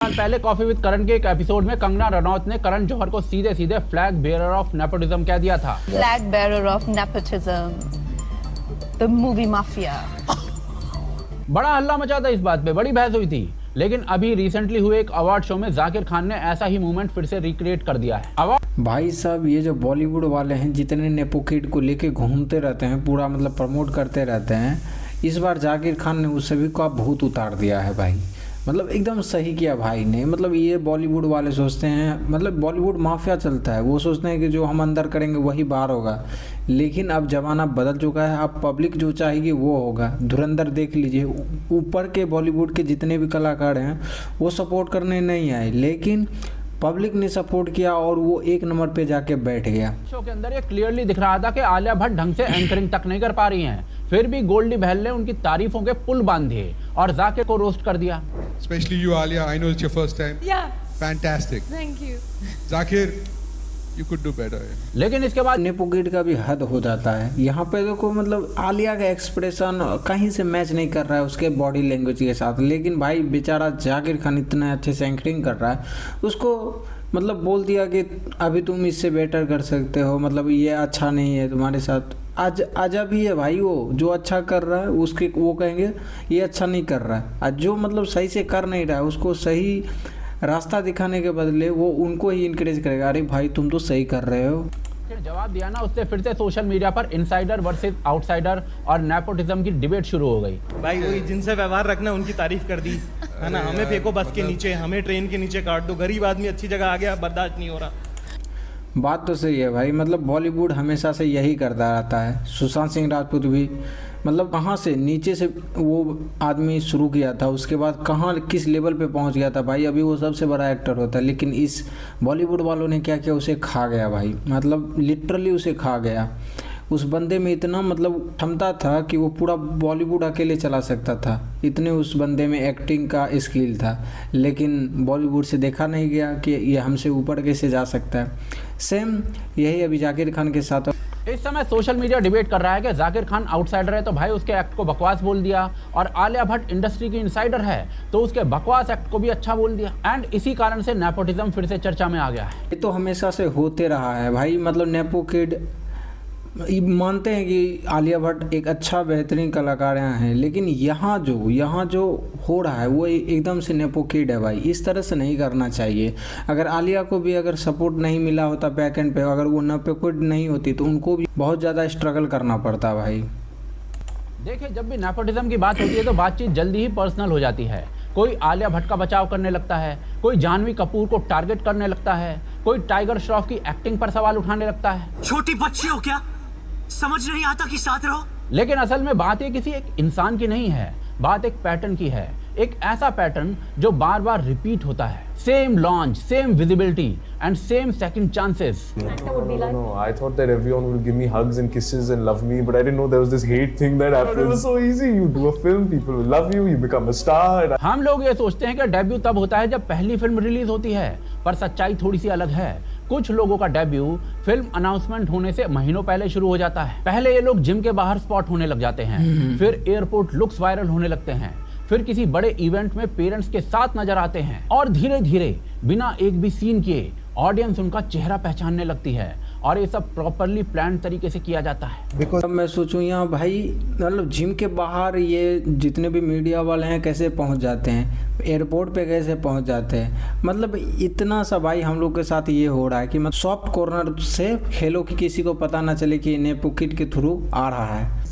Month पहले coffee with करण के एक एपिसोड में कंगना रनौत ने करण जौहर को सीधे सीधे फ्लैग बेयरर ऑफ नेपोटिज्म कह दिया था। Flag bearer of nepotism, the movie mafia. बड़ा हल्ला मचा था इस बात पे, बड़ी बहस हुई थी। लेकिन अभी रिसेंटली हुए एक अवार्ड शो में जाकिर खान ने ऐसा ही मूवमेंट फिर से रिक्रिएट कर दिया है। भाई साहब, ये जो बॉलीवुड वाले हैं जितने नेपो किड को लेके घूमते रहते हैं, पूरा मतलब प्रमोट करते रहते हैं, इस बार जाकिर खान ने उस सभी को बहुत उतार दिया है भाई। मतलब एकदम सही किया भाई ने। मतलब ये बॉलीवुड वाले सोचते हैं, मतलब बॉलीवुड माफिया चलता है, वो सोचते हैं कि जो हम अंदर करेंगे वही बाहर होगा। लेकिन अब ज़माना बदल चुका है, अब पब्लिक जो चाहेगी वो होगा। धुरंधर देख लीजिए, ऊपर के बॉलीवुड के जितने भी कलाकार हैं वो सपोर्ट करने नहीं आए, लेकिन पब्लिक ने सपोर्ट किया और वो एक नंबर पे जाके बैठ गया। शो के अंदर ये क्लियरली दिख रहा था कि आलिया भट्ट ढंग से एंकरिंग तक नहीं कर पा रही हैं, फिर भी गोल्डी बहल ने उनकी तारीफों के पुल बांध दिए और जाकिर को रोस्ट कर दिया। Especially you, Alia. I know it's your first time. Yeah. Fantastic. Thank you. Zakir, you could do better. लेकिन इसके बाद नेपो किड का भी हद हो जाता है। यहाँ पे देखो, मतलब आलिया का एक्सप्रेशन कहीं से मैच नहीं कर रहा है उसके बॉडी लैंग्वेज के साथ, लेकिन भाई बेचारा जाकिर खान इतना अच्छे से एंकरिंग कर रहा है, उसको मतलब बोल दिया कि अभी तुम इससे बेटर कर सकते हो, मतलब ये अच्छा नहीं है तुम्हारे साथ। आज आजा भी है भाई, वो जो अच्छा कर रहा है उसके वो कहेंगे ये अच्छा नहीं कर रहा है, आज जो मतलब सही से कर नहीं रहा है उसको सही रास्ता दिखाने के बदले वो उनको ही इनकरेज करेगा, अरे भाई तुम तो सही कर रहे हो। जवाब दिया ना, उससे फिर से सोशल मीडिया पर इनसाइडर वर्सेस आउटसाइडर और नेपोटिज्म की डिबेट शुरू हो गई। भाई वही जिनसे व्यवहार रखना उनकी तारीफ कर दी है ना, हमें फेंको बस के नीचे, हमें ट्रेन के नीचे काट दो, गरीब आदमी अच्छी जगह आ गया, बर्दाश्त नहीं हो रहा। बात तो सही है भाई, मतलब बॉलीवुड हमेशा से यही करता रहता है। सुशांत सिंह राजपूत भी मतलब कहाँ से नीचे से वो आदमी शुरू किया था, उसके बाद कहाँ किस लेवल पे पहुंच गया था भाई, अभी वो सबसे बड़ा एक्टर होता है। लेकिन इस बॉलीवुड वालों ने क्या किया, उसे खा गया भाई, मतलब लिटरली उसे खा गया। उस बंदे में इतना मतलब क्षमता था कि वो पूरा बॉलीवुड अकेले चला सकता था, इतने उस बंदे में एक्टिंग का स्किल था। लेकिन बॉलीवुड से देखा नहीं गया कि ये हमसे ऊपर कैसे जा सकता है। सेम यही अभी जाकिर खान के साथ। इस समय सोशल मीडिया डिबेट कर रहा है कि जाकिर खान आउटसाइडर है तो भाई उसके एक्ट को बकवास बोल दिया, और आलिया भट्ट इंडस्ट्री की इनसाइडर है तो उसके बकवास एक्ट को भी अच्छा बोल दिया। एंड इसी कारण से नेपोटिज्म फिर से चर्चा में आ गया है। ये तो हमेशा से होते रहा है भाई, मतलब नेपो किड मानते हैं कि आलिया भट्ट एक अच्छा बेहतरीन कलाकार हैं, लेकिन यहाँ जो हो रहा है वो एकदम से नेपो किड है भाई। इस तरह से नहीं करना चाहिए। अगर आलिया को भी अगर सपोर्ट नहीं मिला होता बैक एंड पे, अगर वो नेपो किड नहीं होती तो उनको भी बहुत ज़्यादा स्ट्रगल करना पड़ता भाई। देखिए, जब भी नेपोटिज्म की बात होती है तो बातचीत जल्दी ही पर्सनल हो जाती है। कोई आलिया भट्ट का बचाव करने लगता है, कोई जानवी कपूर को टारगेट करने लगता है, कोई टाइगर श्रॉफ की एक्टिंग पर सवाल उठाने लगता है। छोटी बच्ची हो क्या, समझ नहीं आता कि साथ रहो। लेकिन असल में बात ये किसी एक इंसान की नहीं है, बात एक पैटर्न की है। एक ऐसा पैटर्न जो बार बार रिपीट होता है। Same launch, same visibility and same second chances. No, I thought that everyone would give me hugs and kisses and love me, but I didn't know there was this hate thing that happened. It was so easy. You do a film, people will love you, you become a star. हम लोग ये सोचते हैं कि debut तब होता है जब पहली फिल्म रिलीज होती है, पर सच्चाई थोड़ी सी अलग है। कुछ लोगों का डेब्यू फिल्म अनाउंसमेंट होने से महीनों पहले शुरू हो जाता है। पहले ये लोग जिम के बाहर स्पॉट होने लग जाते हैं, फिर एयरपोर्ट लुक्स वायरल होने लगते हैं, फिर किसी बड़े इवेंट में पेरेंट्स के साथ नजर आते हैं, और धीरे धीरे बिना एक भी सीन किए ऑडियंस उनका चेहरा पहचानने लगती है। और ये सब प्रॉपरली प्लान तरीके से किया जाता है। अब मैं सोचूं यहाँ भाई, मतलब जिम के बाहर ये जितने भी मीडिया वाले हैं कैसे पहुँच जाते हैं, एयरपोर्ट पे कैसे पहुँच जाते हैं, मतलब इतना सा भाई हम लोग के साथ ये हो रहा है कि मतलब सॉफ्ट कॉर्नर से खेलो कि किसी को पता ना चले कि नेपो किड के थ्रू आ रहा है।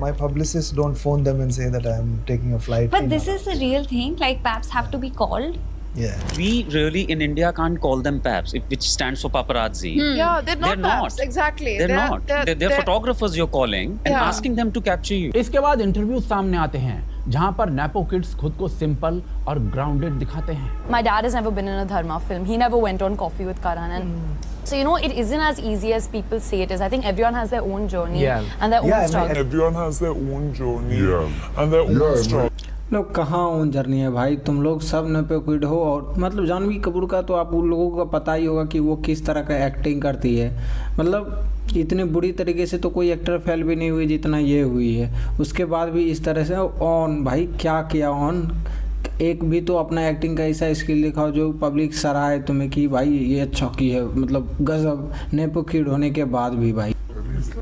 My publicists don't phone them and say that I'm taking a flight. But this is the real thing, like paps have to be called. Yeah. We really in India can't call them paps, which stands for paparazzi. Yeah, they're not paps. Exactly. They're not. They're photographers you're calling and asking them to capture you. इसके बाद interview सामने आते हैं जहाँ पर nepo kids खुद को simple और ग्राउंडेड दिखाते हैं। My dad has never been in a Dharma film. He never went on Coffee with Karan, and so you know it isn't as easy as people say it is. I think everyone has their own journey and their own struggle. Everyone has their own journey and their own struggle. लोग कहाँ own journey है भाई, तुम लोग सब nepo kid हो। और मतलब जानवी कपूर का तो आप उन लोगों को पता ही होगा कि वो किस तरह का एक्टिंग करती है। मतलब इतनी बुरी तरीके से तो कोई एक्टर फेल भी नहीं हुई जितना ये हुई है। उसके बाद भी इस तरह से ऑन भाई क्या किया ऑन, एक भी तो अपना एक्टिंग का ऐसा स्किल दिखाओ जो पब्लिक सराहे तुम्हें कि भाई ये अच्छा की है, मतलब गजब, नेपो किड होने के बाद भी भाई।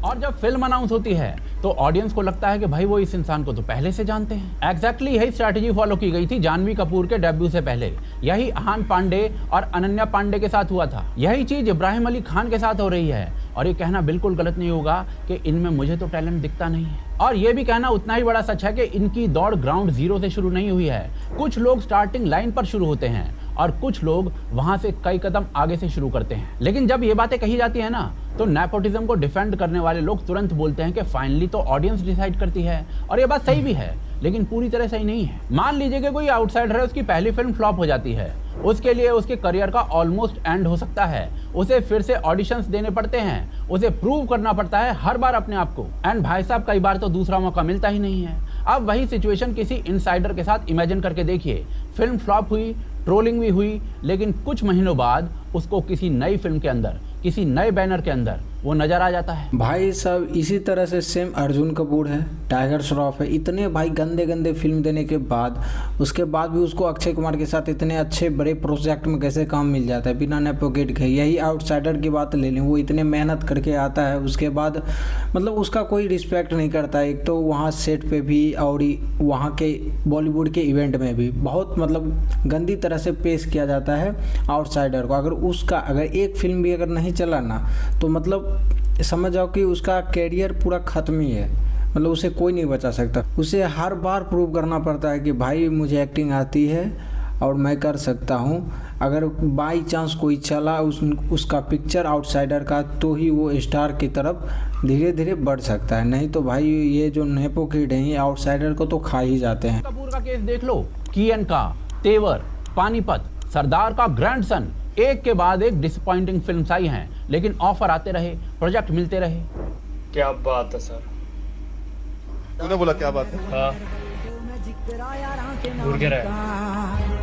और जब फिल्म अनाउंस होती है तो ऑडियंस को लगता है कि भाई वो इस इंसान को तो पहले से जानते हैं। एग्जैक्टली यही स्ट्रैटेजी फॉलो की गई थी जानवी कपूर के डेब्यू से पहले। यही आहान पांडे और अनन्या पांडे के साथ हुआ था। यही चीज इब्राहिम अली खान के साथ हो रही है। और ये कहना बिल्कुल गलत नहीं होगा कि इनमें मुझे तो टैलेंट दिखता नहीं है। और ये भी कहना उतना ही बड़ा सच है कि इनकी दौड़ ग्राउंड जीरो से शुरू नहीं हुई है। कुछ लोग स्टार्टिंग लाइन पर शुरू होते हैं और कुछ लोग वहां से कई कदम आगे से शुरू करते हैं। लेकिन जब ये बातें कही जाती है ना, तो नेपोटिज्म को डिफेंड करने वाले लोग तुरंत बोलते हैं कि फाइनली तो ऑडियंस डिसाइड करती है। और ये बात सही भी है, लेकिन पूरी तरह सही नहीं है। मान लीजिए कि कोई आउटसाइडर है, उसकी पहली फिल्म फ्लॉप हो जाती है, उसके लिए उसके करियर का ऑलमोस्ट एंड हो सकता है। उसे फिर से ऑडिशंस देने पड़ते हैं, उसे प्रूव करना पड़ता है हर बार अपने आप को। एंड भाई साहब कई बार तो दूसरा मौका मिलता ही नहीं है। अब वही सिचुएशन किसी इनसाइडर के साथ इमेजिन करके देखिए। फिल्म फ्लॉप हुई, ट्रोलिंग भी हुई, लेकिन कुछ महीनों बाद उसको किसी नई फिल्म के अंदर, किसी नए बैनर के अंदर वो नजर आ जाता है। भाई सब इसी तरह से सेम अर्जुन कपूर है, टाइगर श्रॉफ है। इतने भाई गंदे गंदे फिल्म देने के बाद, उसके बाद भी उसको अक्षय कुमार के साथ इतने अच्छे बड़े प्रोजेक्ट में कैसे काम मिल जाता है बिना नेपोकिड के। यही आउटसाइडर की बात ले लें, वो इतने मेहनत करके आता है, उसके बाद मतलब उसका कोई रिस्पेक्ट नहीं करता। एक तो वहाँ सेट पे भी और वहाँ के बॉलीवुड के इवेंट में भी बहुत मतलब गंदी तरह से पेश किया जाता है आउटसाइडर को। अगर एक फिल्म भी अगर नहीं चला ना, तो मतलब समझ जाओ कि उसका कैरियर पूरा ख़त्म ही है। मतलब उसे कोई नहीं बचा सकता। उसे हर बार प्रूव करना पड़ता है कि भाई मुझे एक्टिंग आती है और मैं कर सकता हूँ। अगर बाई चांस कोई चला उसका पिक्चर आउटसाइडर का, तो ही वो स्टार की तरफ धीरे धीरे बढ़ सकता है। नहीं तो भाई ये जो नेपो किड हैं ये आउटसाइडर को तो खा ही जाते हैं। कपूर का केस देख लो, कियन का, तेवर, पानीपत, सरदार का ग्रैंडसन, एक के बाद एक डिसअपॉइंटिंग फिल्म्स आई हैं, लेकिन ऑफर आते रहे, प्रोजेक्ट मिलते रहे। क्या बात है सर, तूने बोला क्या बात है? हाँ दूर के रहे।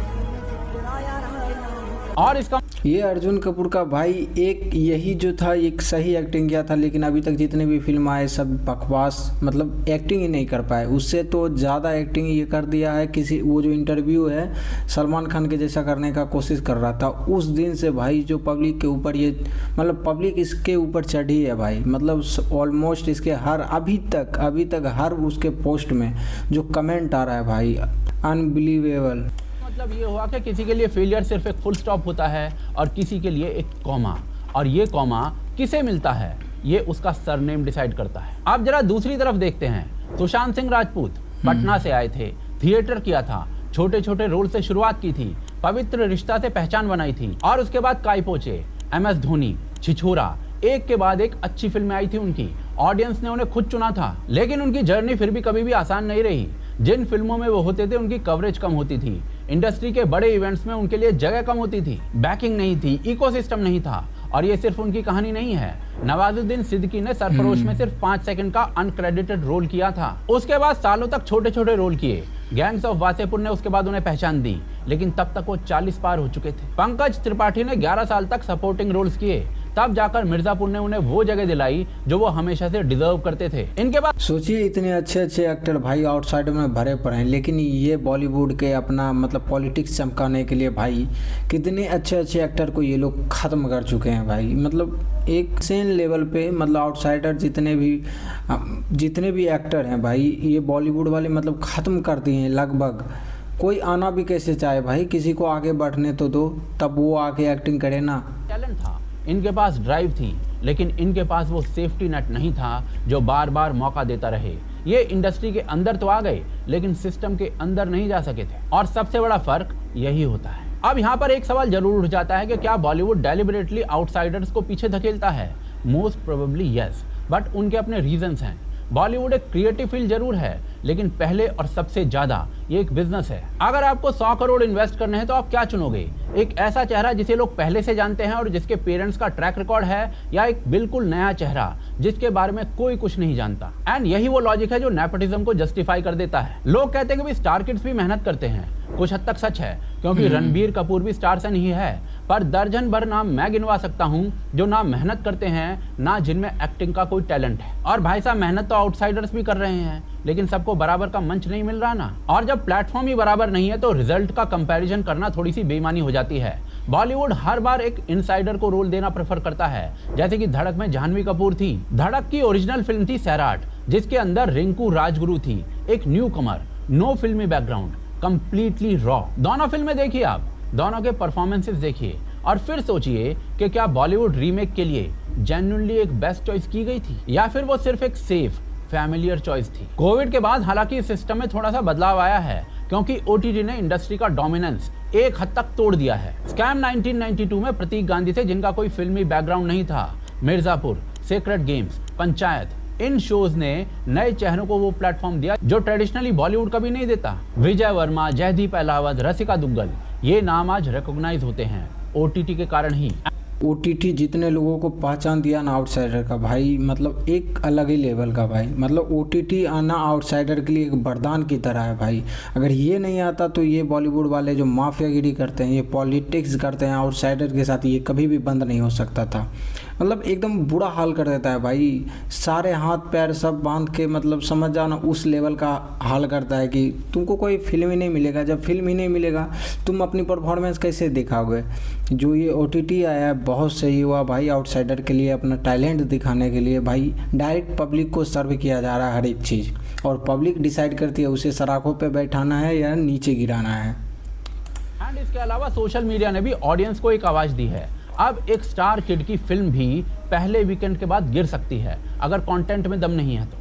और इसका ये अर्जुन कपूर का भाई एक यही जो था, एक सही एक्टिंग किया था, लेकिन अभी तक जितने भी फिल्म आए सब बकवास, मतलब एक्टिंग ही नहीं कर पाए। उससे तो ज़्यादा एक्टिंग ये कर दिया है। किसी वो जो इंटरव्यू है सलमान खान के जैसा करने का कोशिश कर रहा था, उस दिन से भाई जो पब्लिक के ऊपर ये मतलब पब्लिक इसके ऊपर चढ़ी है भाई। मतलब ऑलमोस्ट इसके अभी तक हर उसके पोस्ट में जो कमेंट आ रहा है भाई, अनबिलीवेबल। मतलब ये हुआ कि किसी के लिए फेलियर सिर्फ एक फुल स्टॉप होता है और किसी के लिए एक कॉमा, और ये कॉमा किसे मिलता है ये उसका सरनेम डिसाइड करता है। आप जरा दूसरी तरफ देखते हैं। सुशांत सिंह राजपूत पटना से आए थे, थिएटर किया था, छोटे छोटे रोल से शुरुआत की थी, पवित्र रिश्ता से पहचान बनाई थी, और उसके बाद काई पोचे, MS धोनी, छिछोरा, एक के बाद एक अच्छी फिल्में आई थी उनकी। ऑडियंस ने उन्हें खुद चुना था, लेकिन उनकी जर्नी फिर भी कभी भी आसान नहीं रही। जिन फिल्मों में वो होते थे उनकी कवरेज कम होती थी, इंडस्ट्री के बड़े इवेंट्स में उनके लिए जगह कम होती थी, बैकिंग नहीं थी, इकोसिस्टम नहीं था। और ये सिर्फ उनकी कहानी नहीं है। नवाजुद्दीन सिद्दीकी ने सरफरोश में सिर्फ 5 सेकंड का अनक्रेडिटेड रोल किया था। उसके बाद सालों तक छोटे छोटे रोल किए। गैंग्स ऑफ वासेपुर ने उसके बाद उन्हें पहचान दी, लेकिन तब तक वो 40 पार हो चुके थे। पंकज त्रिपाठी ने 11 साल तक सपोर्टिंग रोल्स किए, तब जाकर मिर्जापुर ने उन्हें वो जगह दिलाई जो वो हमेशा से डिजर्व करते थे। इनके बाद सोचिए इतने अच्छे अच्छे एक्टर भाई आउटसाइडर में भरे पड़े हैं, लेकिन ये बॉलीवुड के अपना मतलब पॉलिटिक्स चमकाने के लिए भाई कितने अच्छे अच्छे एक्टर को ये लोग ख़त्म कर चुके हैं भाई। मतलब एक सेन लेवल पे मतलब आउटसाइडर जितने भी एक्टर हैं भाई ये बॉलीवुड वाले मतलब ख़त्म कर दिए हैं लगभग। कोई आना भी कैसे चाहे भाई, किसी को आगे बढ़ने तो दो, तब वो आके एक्टिंग करे ना। टैलेंट था, इनके पास ड्राइव थी, लेकिन इनके पास वो सेफ्टी नेट नहीं था जो बार बार मौका देता रहे। ये इंडस्ट्री के अंदर तो आ गए, लेकिन सिस्टम के अंदर नहीं जा सके थे, और सबसे बड़ा फर्क यही होता है। अब यहाँ पर एक सवाल जरूर उठ जाता है कि क्या बॉलीवुड डेलिबरेटली आउटसाइडर्स को पीछे धकेलता है? मोस्ट प्रोबेबली यस, बट उनके अपने रीजंस हैं। बॉलीवुड एक क्रिएटिव फील्ड जरूर है, लेकिन पहले और सबसे ज्यादा ये एक बिजनेस है। अगर आपको 100 करोड़ इन्वेस्ट करने हैं तो आप क्या चुनोगे? एक ऐसा चेहरा जिसे लोग पहले से जानते हैं और जिसके पेरेंट्स का ट्रैक रिकॉर्ड है, या एक बिल्कुल नया चेहरा जिसके बारे में कोई कुछ नहीं जानता? एंड यही वो लॉजिक है जो नेपोटिज्म को जस्टिफाई कर देता है। लोग कहते हैं कि स्टार किड्स भी मेहनत करते हैं, कुछ हद तक सच है, क्योंकि रणबीर कपूर भी स्टार सन ही है, पर दर्जन भर नाम मैं गिनवा सकता हूँ जो ना मेहनत करते हैं, ना जिनमें एक्टिंग का कोई टैलेंट है। और भाई साहब मेहनत तो आउटसाइडर्स भी कर रहे हैं, लेकिन सबको बराबर का मंच नहीं मिल रहा ना। और जब प्लेटफॉर्म ही बराबर नहीं है तो रिजल्ट का कंपैरिजन करना थोड़ी सी बेईमानी हो जाती है। बॉलीवुड हर बार एक इनसाइडर को रोल देना प्रेफर करता है, जैसे कि धड़क में जाह्नवी कपूर थी। धड़क की ओरिजिनल फिल्म थी सैराट, जिसके अंदर रिंकू राजगुरु थी, एक न्यू कमर, नो फिल्मी बैकग्राउंड, कंप्लीटली रॉ। दोनों फिल्में देखिए आप, दोनों के परफॉर्मेंसेस देखिए और फिर सोचिए कि क्या बॉलीवुड रीमेक के लिए जेन्युइनली एक बेस्ट चॉइस की गई थी या फिर वो सिर्फ एक सेफ फैमिलियर चॉइस थी। कोविड के बाद हालांकि इस सिस्टम में थोड़ा सा बदलाव आया है, क्योंकि ओटीटी ने इंडस्ट्री का डोमिनेंस एक हद तक तोड़ दिया है। स्कैम 1992 में प्रतीक गांधी थे, जिनका कोई फिल्मी बैकग्राउंड नहीं था, मिर्जापुर, सीक्रेट गेम्स, पंचायत, इन शोज ने नए चेहरों को वो प्लेटफॉर्म दिया जो ट्रेडिशनली बॉलीवुड कभी नहीं देता। विजय वर्मा, जयदीप अहलावत, रसिका दुग्गल, ये नाम आज रिकॉग्नाइज होते हैं ओटीटी के कारण ही। ओटीटी जितने लोगों को पहचान दिया ना आउटसाइडर का भाई, मतलब एक अलग ही लेवल का भाई। मतलब ओटीटी आना आउटसाइडर के लिए एक वरदान की तरह है भाई। अगर ये नहीं आता तो ये बॉलीवुड वाले जो माफियागिरी करते हैं, ये पॉलिटिक्स करते हैं आउटसाइडर के साथ, ये कभी भी बंद नहीं हो सकता था। मतलब एकदम बुरा हाल कर देता है भाई, सारे हाथ पैर सब बांध के, मतलब समझ जाओ ना उस लेवल का हाल करता है कि तुमको कोई फिल्म ही नहीं मिलेगा। जब फिल्म ही नहीं मिलेगा तुम अपनी परफॉर्मेंस कैसे दिखाओगे। जो ये ओटीटी आया है बहुत सही हुआ भाई आउटसाइडर के लिए, अपना टैलेंट दिखाने के लिए भाई। डायरेक्ट पब्लिक को सर्व किया जा रहा है हर एक चीज़, और पब्लिक डिसाइड करती है उसे सराखों पे बैठाना है या नीचे गिराना है। एंड इसके अलावा सोशल मीडिया ने भी ऑडियंस को एक आवाज़ दी है। अब एक स्टार किड की फिल्म भी पहले वीकेंड के बाद गिर सकती है अगर कंटेंट में दम नहीं है तो।